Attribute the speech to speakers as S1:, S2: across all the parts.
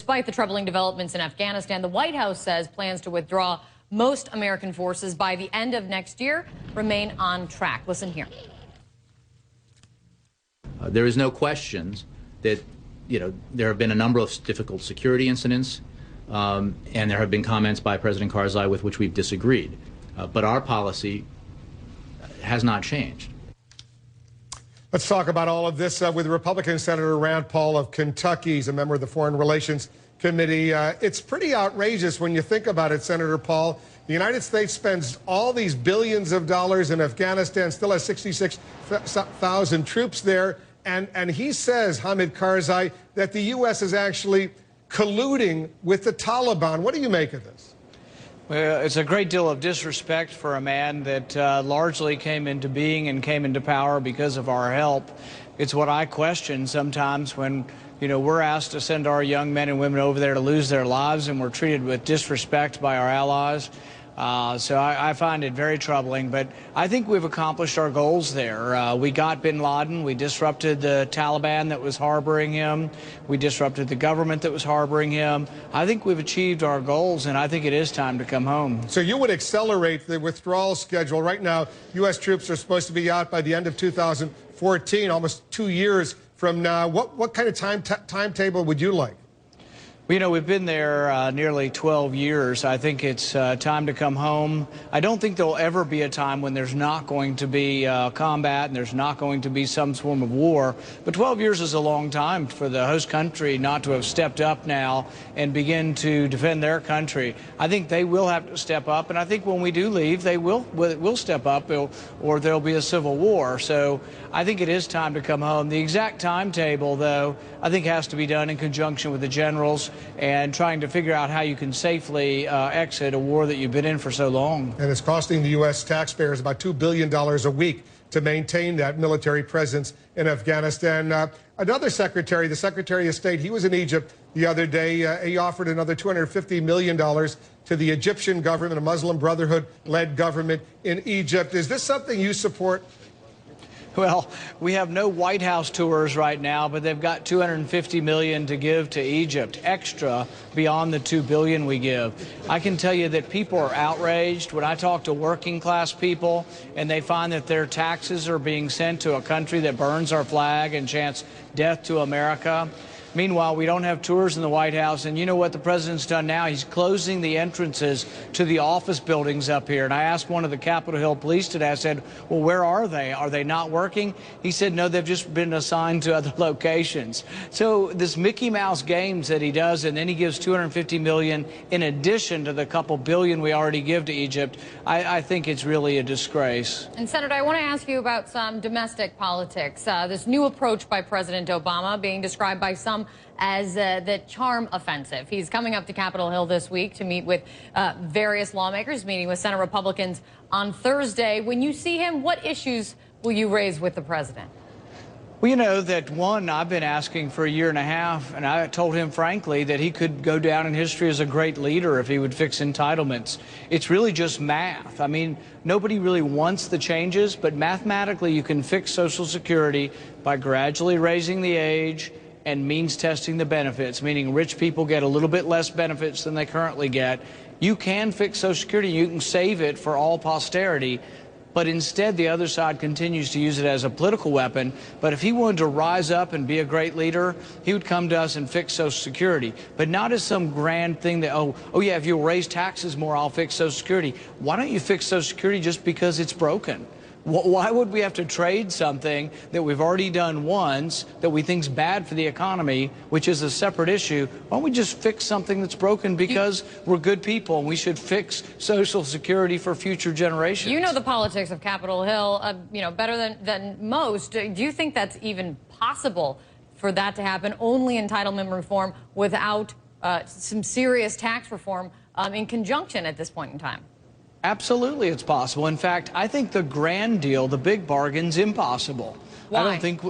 S1: Despite the troubling developments in Afghanistan, the White House says plans to withdraw most American forces by the end of next year remain on track. Listen here.
S2: There is no question that, there have been a number of difficult security incidents, and there have been comments by President Karzai with which we've disagreed. But our policy has not changed.
S3: Let's talk about all of this with Republican Senator Rand Paul of Kentucky. He's a member of the Foreign Relations Committee. It's pretty outrageous when you think about it, Senator Paul. The United States spends all these billions of dollars in Afghanistan, still has 66,000 troops there. And he says, Hamid Karzai, that the U.S. is actually colluding with the Taliban. What do you make of this?
S4: Well, it's a great deal of disrespect for a man that largely came into being and came into power because of our help. It's what I question sometimes when, we're asked to send our young men and women over there to lose their lives and we're treated with disrespect by our allies. So I find it very troubling, but I think we've accomplished our goals there. We got bin Laden. We disrupted the Taliban that was harboring him. We disrupted the government that was harboring him. I think we've achieved our goals, and I think it is time to come home.
S3: So you would accelerate the withdrawal schedule. Right now, U.S. troops are supposed to be out by the end of 2014, almost 2 years from now. What kind of timetable would you like?
S4: Well, we've been there nearly 12 years. I think it's time to come home. I don't think there'll ever be a time when there's not going to be combat and there's not going to be some form of war. But 12 years is a long time for the host country not to have stepped up now and begin to defend their country. I think they will have to step up, and I think when we do leave, they will step up, or there'll be a civil war. So I think it is time to come home. The exact timetable, though, I think has to be done in conjunction with the generals and trying to figure out how you can safely exit a war that you've been in for so long.
S3: And it's costing the U.S. taxpayers about $2 billion a week to maintain that military presence in Afghanistan. Another secretary, the Secretary of State, he was in Egypt the other day. He offered another $250 million to the Egyptian government, a Muslim Brotherhood-led government in Egypt. Is this something you support?
S4: Well, we have no White House tours right now, but they've got $250 million to give to Egypt, extra beyond the $2 billion we give. I can tell you that people are outraged when I talk to working class people and they find that their taxes are being sent to a country that burns our flag and chants death to America. Meanwhile, we don't have tours in the White House, and you know what the president's done now? He's closing the entrances to the office buildings up here. And I asked one of the Capitol Hill police today, I said, well, where are they? Are they not working? He said, no, they've just been assigned to other locations. So this Mickey Mouse games that he does, and then he gives $250 million in addition to the couple billion we already give to Egypt, I think it's really a disgrace.
S1: And Senator, I want to ask you about some domestic politics. This new approach by President Obama being described by some as the charm offensive. He's coming up to Capitol Hill this week to meet with various lawmakers, meeting with Senate Republicans on Thursday. When you see him, what issues will you raise with the president?
S4: Well, you know that one I've been asking for a year and a half, and I told him frankly that he could go down in history as a great leader if he would fix entitlements. It's really just math. I mean, nobody really wants the changes, but mathematically you can fix Social Security by gradually raising the age and means testing the benefits, meaning rich people get a little bit less benefits than they currently get. You can fix Social Security, you can save it for all posterity, but instead the other side continues to use it as a political weapon. But if he wanted to rise up and be a great leader, he would come to us and fix Social Security, but not as some grand thing that, oh yeah, if you'll raise taxes more, I'll fix Social Security. Why don't you fix Social Security just because it's broken? Why would we have to trade something that we've already done once that we think's bad for the economy, which is a separate issue? Why don't we just fix something that's broken because we're good people and we should fix Social Security for future generations?
S1: You know the politics of Capitol Hill, better than most. Do you think that's even possible for that to happen? Only entitlement reform without some serious tax reform in conjunction at this point in time?
S4: Absolutely, it's possible. In fact, I think the grand deal, the big bargain's impossible.
S1: Why?
S4: I don't think,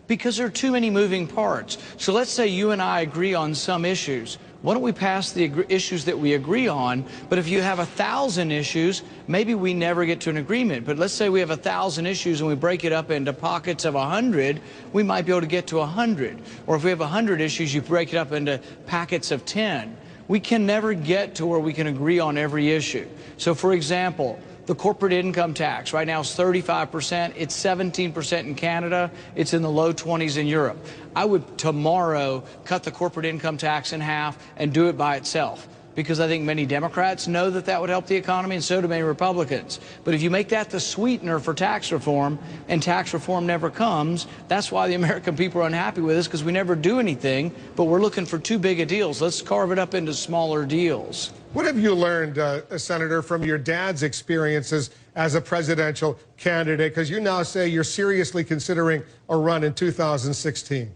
S4: because there are too many moving parts. So let's say you and I agree on some issues. why don't we pass the issues that we agree on? But if you have 1,000 issues, maybe we never get to an agreement. But let's say we have 1,000 issues and we break it up into pockets of 100, we might be able to get to 100. Or if we have 100 issues, you break it up into packets of 10. We can never get to where we can agree on every issue. So, for example, the corporate income tax right now is 35%. It's 17% in Canada. It's in the low 20s in Europe. I would tomorrow cut the corporate income tax in half and do it by itself, because I think many Democrats know that that would help the economy, and so do many Republicans. But if you make that the sweetener for tax reform, and tax reform never comes, that's why the American people are unhappy with us, because we never do anything, but we're looking for too big of deals. Let's carve it up into smaller deals.
S3: What have you learned, Senator, from your dad's experiences as a presidential candidate? Because you now say you're seriously considering a run in 2016.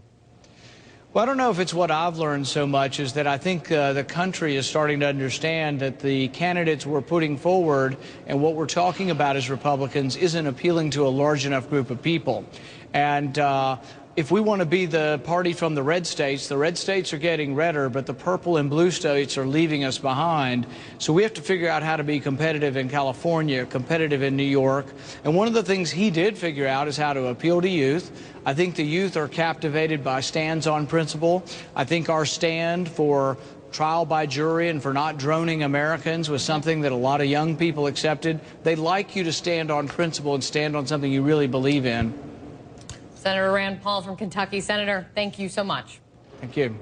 S4: Well, I don't know if it's what I've learned so much as that I think the country is starting to understand that the candidates we're putting forward and what we're talking about as Republicans isn't appealing to a large enough group of people. And if we want to be the party from the red states are getting redder, but the purple and blue states are leaving us behind. So we have to figure out how to be competitive in California, competitive in New York. And one of the things he did figure out is how to appeal to youth. I think the youth are captivated by stands on principle. I think our stand for trial by jury and for not droning Americans was something that a lot of young people accepted. They like you to stand on principle and stand on something you really believe in.
S1: Senator Rand Paul from Kentucky. Senator, thank you so much.
S4: Thank you.